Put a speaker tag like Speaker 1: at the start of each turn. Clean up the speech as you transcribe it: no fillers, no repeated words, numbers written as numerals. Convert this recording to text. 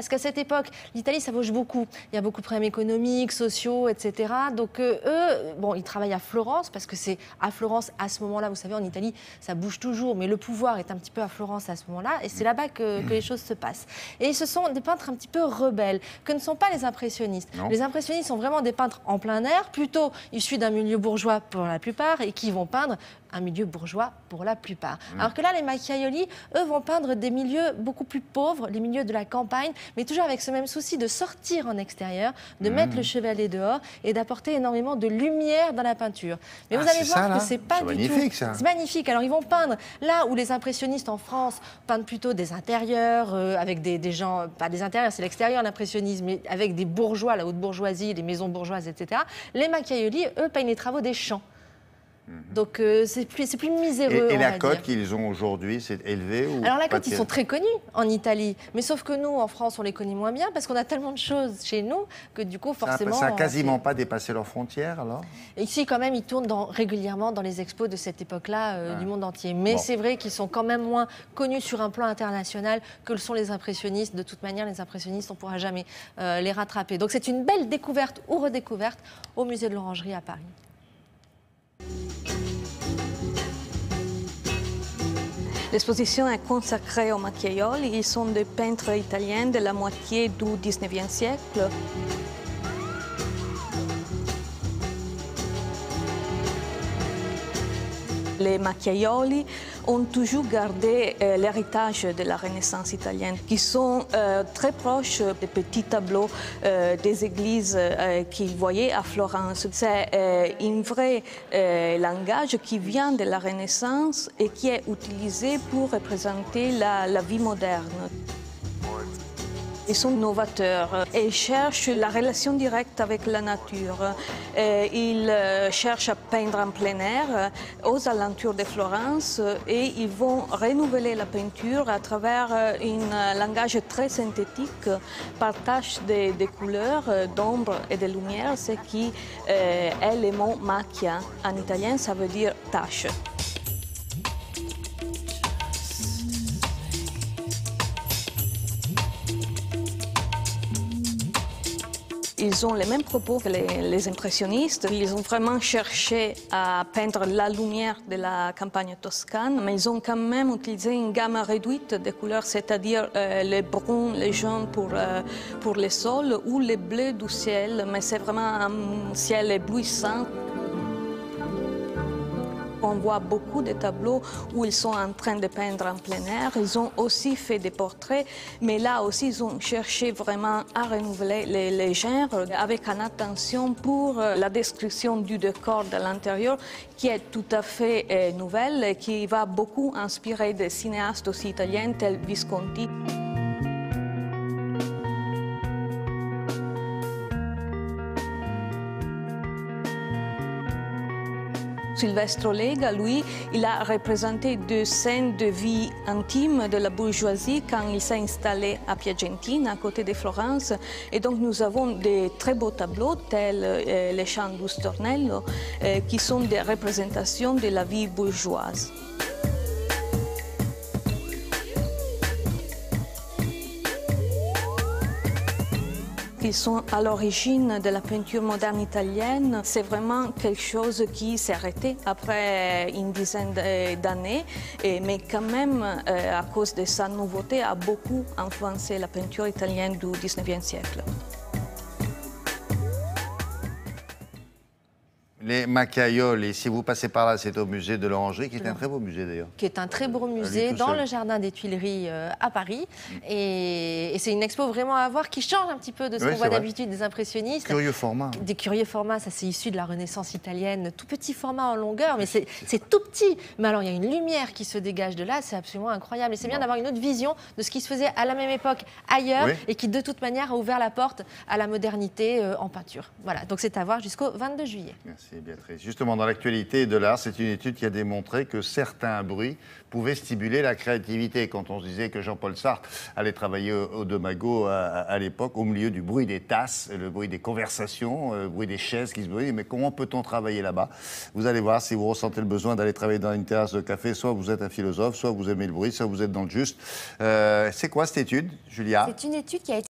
Speaker 1: Parce qu'à cette époque, l'Italie, ça bouge beaucoup. Il y a beaucoup de problèmes économiques, sociaux, etc. Donc eux, bon, ils travaillent à Florence, parce que c'est à Florence, à ce moment-là, vous savez, en Italie, ça bouge toujours, mais le pouvoir est un petit peu à Florence à ce moment-là, et c'est là-bas que les choses se passent. Et ce sont des peintres un petit peu rebelles, que ne sont pas les impressionnistes.
Speaker 2: Non.
Speaker 1: Les impressionnistes sont vraiment des peintres en plein air, plutôt issus d'un milieu bourgeois pour la plupart, et qui vont peindre un milieu bourgeois pour la plupart. Alors que là, les Macchiaioli, eux, vont peindre des milieux beaucoup plus pauvres, les milieux de la campagne, mais toujours avec ce même souci de sortir en extérieur, de mettre le chevalet dehors et d'apporter énormément de lumière dans la peinture. Mais vous allez voir que c'est pas du tout... C'est magnifique. Alors, ils vont peindre là où les impressionnistes en France peignent plutôt des intérieurs, avec des gens... Pas des intérieurs, c'est l'extérieur, l'impressionnisme, mais avec des bourgeois, la haute bourgeoisie, les maisons bourgeoises, etc. Les Macchiaioli, eux, peignent les travaux des champs. Donc c'est plus miséreux.
Speaker 2: Et la cote qu'ils ont aujourd'hui, c'est élevé ou...
Speaker 1: Alors la cote, ils sont très connus en Italie, mais sauf que nous, en France, on les connaît moins bien parce qu'on a tellement de choses chez nous que du coup, forcément...
Speaker 2: Ça n'a quasiment pas dépassé leurs frontières, alors?
Speaker 1: Ici, quand même, ils tournent régulièrement dans les expos de cette époque-là du monde entier. Mais c'est vrai qu'ils sont quand même moins connus sur un plan international que le sont les impressionnistes. De toute manière, les impressionnistes, on ne pourra jamais les rattraper. Donc c'est une belle découverte ou redécouverte au musée de l'Orangerie à Paris.
Speaker 3: L'exposition est consacrée aux Macchiaioli. Ils sont des peintres italiens de la moitié du XIXe siècle. Les Macchiaioli ont toujours gardé l'héritage de la Renaissance italienne, qui sont très proches des petits tableaux des églises qu'ils voyaient à Florence. C'est un vrai langage qui vient de la Renaissance et qui est utilisé pour représenter la vie moderne. Ils sont novateurs et cherchent la relation directe avec la nature. Ils cherchent à peindre en plein air aux alentours de Florence et ils vont renouveler la peinture à travers un langage très synthétique, partage des couleurs, d'ombre et de lumière, ce qui est le mot macchia. En italien, ça veut dire tache. Ils ont les mêmes propos que les impressionnistes. Ils ont vraiment cherché à peindre la lumière de la campagne toscane, mais ils ont quand même utilisé une gamme réduite de couleurs, c'est-à-dire le brun, le jaune pour les sols ou le bleu du ciel, mais c'est vraiment un ciel éblouissant. On voit beaucoup de tableaux où ils sont en train de peindre en plein air. Ils ont aussi fait des portraits, mais là aussi, ils ont cherché vraiment à renouveler les genres avec une attention pour la description du décor de l'intérieur qui est tout à fait nouvelle et qui va beaucoup inspirer des cinéastes aussi italiens tels Visconti. Silvestro Lega, lui, il a représenté deux scènes de vie intime de la bourgeoisie quand il s'est installé à Piagentina, à côté de Florence. Et donc nous avons des très beaux tableaux, tels les chants du Stornello, qui sont des représentations de la vie bourgeoise. Ils sont à l'origine de la peinture moderne italienne. C'est vraiment quelque chose qui s'est arrêté après une dizaine d'années, mais quand même, à cause de sa nouveauté, a beaucoup influencé la peinture italienne du XIXe siècle.
Speaker 2: Les Macchiaioli, si vous passez par là, c'est au musée de l'Orangerie, qui est un très beau musée d'ailleurs.
Speaker 1: Qui est un très beau musée dans le jardin des Tuileries à Paris. Et c'est une expo vraiment à voir qui change un petit peu de ce qu'on voit d'habitude des impressionnistes.
Speaker 2: Curieux format.
Speaker 1: Des curieux formats, ça c'est issu de la Renaissance italienne. Tout petit format en longueur, mais c'est tout petit. Mais alors il y a une lumière qui se dégage de là, c'est absolument incroyable. Et c'est bien d'avoir une autre vision de ce qui se faisait à la même époque ailleurs et qui de toute manière a ouvert la porte à la modernité en peinture. Voilà, donc c'est à voir jusqu'au 22 juillet.
Speaker 2: Merci. Merci Béatrice. Justement, dans l'actualité de l'art, c'est une étude qui a démontré que certains bruits pouvaient stimuler la créativité. Quand on se disait que Jean-Paul Sartre allait travailler au De Mago à l'époque, au milieu du bruit des tasses, le bruit des conversations, le bruit des chaises qui se bruissent, mais comment peut-on travailler là-bas? Vous allez voir, si vous ressentez le besoin d'aller travailler dans une terrasse de café, soit vous êtes un philosophe, soit vous aimez le bruit, soit vous êtes dans le juste. C'est quoi cette étude, Julia?
Speaker 4: C'est une étude qui a été